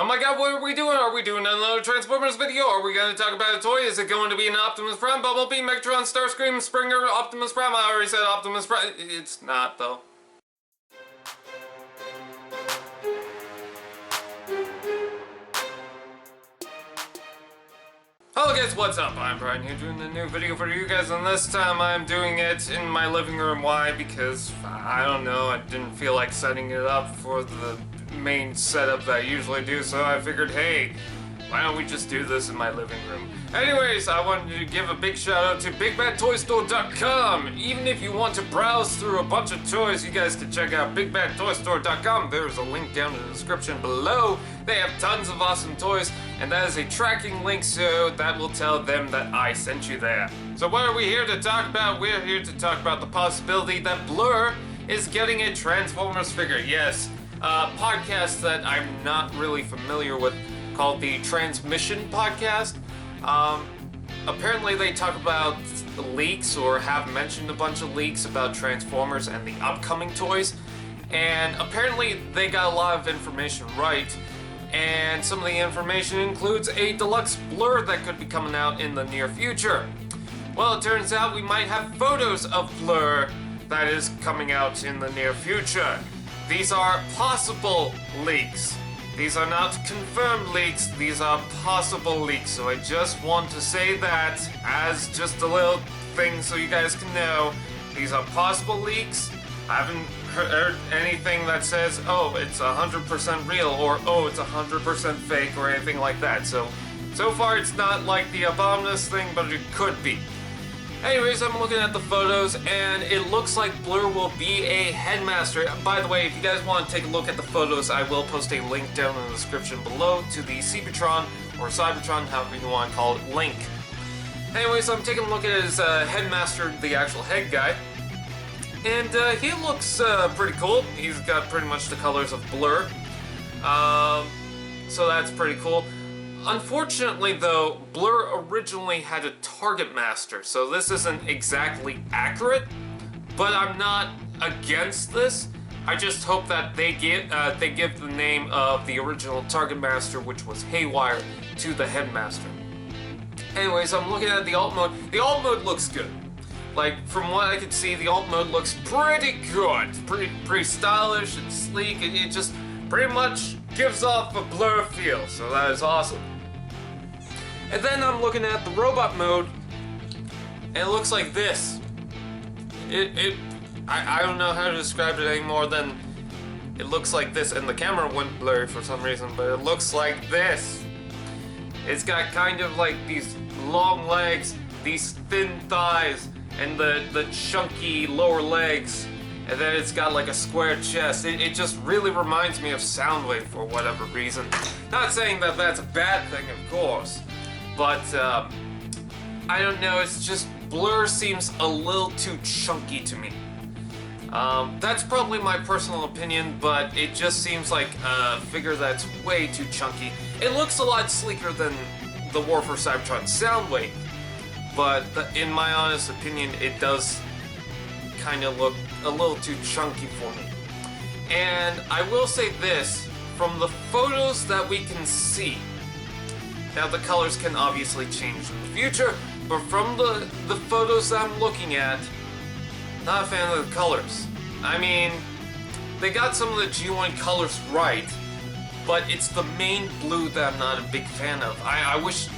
Oh my god, what are we doing? Are we doing another Transformers video? Are we going to talk about a toy? Is it going to be an Optimus Prime, Bumblebee, Megatron, Starscream, Springer, Optimus Prime? I already said Optimus Prime. It's not, though. Hello guys, what's up? I'm Brian here doing a new video for you guys, and this time I'm doing it in my living room. Why? Because, I don't know, I didn't feel like setting it up for the main setup that I usually do, so I figured, hey, why don't we just do this in my living room? Anyways, I wanted to give a big shout out to BigBadToyStore.com. Even if you want to browse through a bunch of toys, you guys can check out BigBadToyStore.com. There's a link down in the description below. They have tons of awesome toys, and that is a tracking link, so that will tell them that I sent you there. So what are we here to talk about? We're here to talk about the possibility that Blurr is getting a Transformers figure. Yes, a podcast that I'm not really familiar with called the Transmission Podcast. Apparently they talk about leaks, or have mentioned a bunch of leaks about Transformers and the upcoming toys, and apparently they got a lot of information right, and some of the information includes a deluxe Blurr that could be coming out in the near future. Well, it turns out we might have photos of Blurr that is coming out in the near future. These are possible leaks. These are not confirmed leaks, these are possible leaks, so I just want to say that as just a little thing so you guys can know. These are possible leaks. I haven't heard anything that says, oh, it's 100% real, or oh, it's 100% fake, or anything like that. So far it's not like the Abominus thing, but it could be. Anyways, I'm looking at the photos, and it looks like Blurr will be a headmaster. By the way, if you guys want to take a look at the photos, I will post a link down in the description below to the Cybertron, or Cybertron, however you want to call it, link. Anyways, I'm taking a look at his headmaster, the actual head guy, and he looks pretty cool. He's got pretty much the colors of Blurr, so that's pretty cool. Unfortunately, though, Blurr originally had a Target Master, so this isn't exactly accurate, but I'm not against this. I just hope that they give the name of the original Target Master, which was Haywire, to the Headmaster. Anyways, I'm looking at the alt mode. The alt mode looks good. Like, from what I can see, the alt mode looks pretty good. Pretty stylish and sleek. It just pretty much gives off a Blurr feel, so that is awesome. And then I'm looking at the robot mode, and it looks like this. I don't know how to describe it any more than it looks like this, and the camera went blurry for some reason, but it looks like this. It's got kind of like these long legs, these thin thighs, and the chunky lower legs, and then it's got like a square chest. It just really reminds me of Soundwave for whatever reason. Not saying that that's a bad thing, of course. But, I don't know, it's just, Blurr seems a little too chunky to me. That's probably my personal opinion, but it just seems like a figure that's way too chunky. It looks a lot sleeker than the War for Cybertron Soundwave, but in my honest opinion, it does kind of look a little too chunky for me. And I will say this, from the photos that we can see, now the colors can obviously change in the future, but from the photos that I'm looking at, not a fan of the colors. I mean, they got some of the G1 colors right, but it's the main blue that I'm not a big fan of. I wish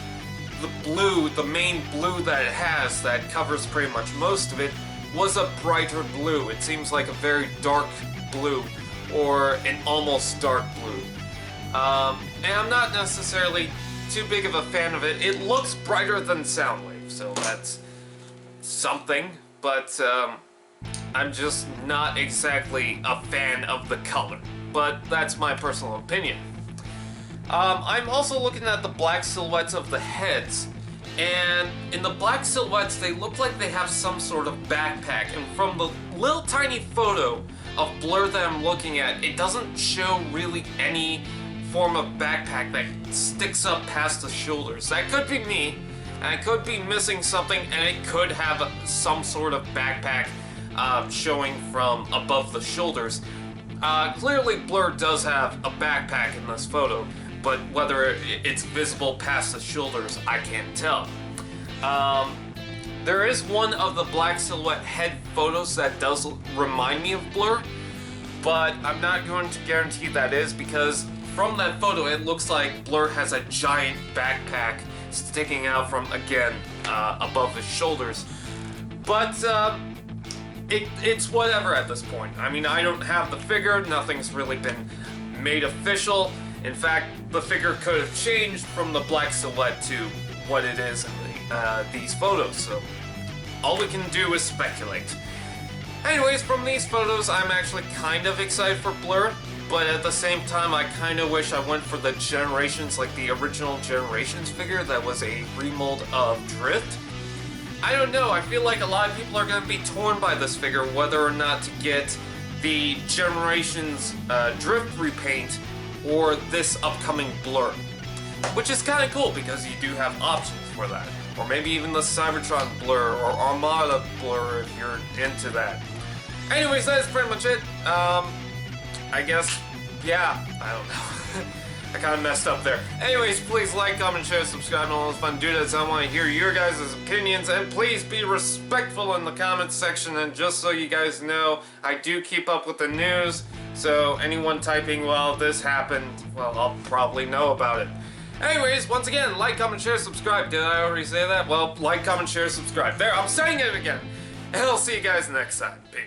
the main blue that it has, that covers pretty much most of it, was a brighter blue. It seems like a very dark blue, or an almost dark blue. And I'm not necessarily too big of a fan of it. It looks brighter than Soundwave, so that's something, but I'm just not exactly a fan of the color, but that's my personal opinion. I'm also looking at the black silhouettes of the heads, and in the black silhouettes they look like they have some sort of backpack, and from the little tiny photo of Blurr that I'm looking at, it doesn't show really any form of backpack that sticks up past the shoulders. That could be me, and I could be missing something, and it could have some sort of backpack showing from above the shoulders. Clearly Blurr does have a backpack in this photo, but whether it's visible past the shoulders, I can't tell. There is one of the black silhouette head photos that does remind me of Blurr, but I'm not going to guarantee that is, because from that photo it looks like Blurr has a giant backpack sticking out from, again, above his shoulders. But it's whatever at this point. I mean, I don't have the figure, nothing's really been made official. In fact, the figure could have changed from the black silhouette to what it is in these photos, so all we can do is speculate. Anyways, from these photos, I'm actually kind of excited for Blurr, but at the same time, I kind of wish I went for the Generations, like the original Generations figure that was a remold of Drift. I don't know, I feel like a lot of people are going to be torn by this figure, whether or not to get the Generations Drift repaint or this upcoming Blurr. Which is kind of cool, because you do have options for that. Or maybe even the Cybertron Blurr or Armada Blurr if you're into that. Anyways, that is pretty much it. I guess, yeah, I don't know. I kind of messed up there. Anyways, please like, comment, share, subscribe, and all those fun dudes. I want to hear your guys' opinions, and please be respectful in the comments section. And just so you guys know, I do keep up with the news, so anyone typing, well, this happened, well, I'll probably know about it. Anyways, once again, like, comment, share, subscribe. Did I already say that? Well, like, comment, share, subscribe. There, I'm saying it again. And I'll see you guys next time. Peace.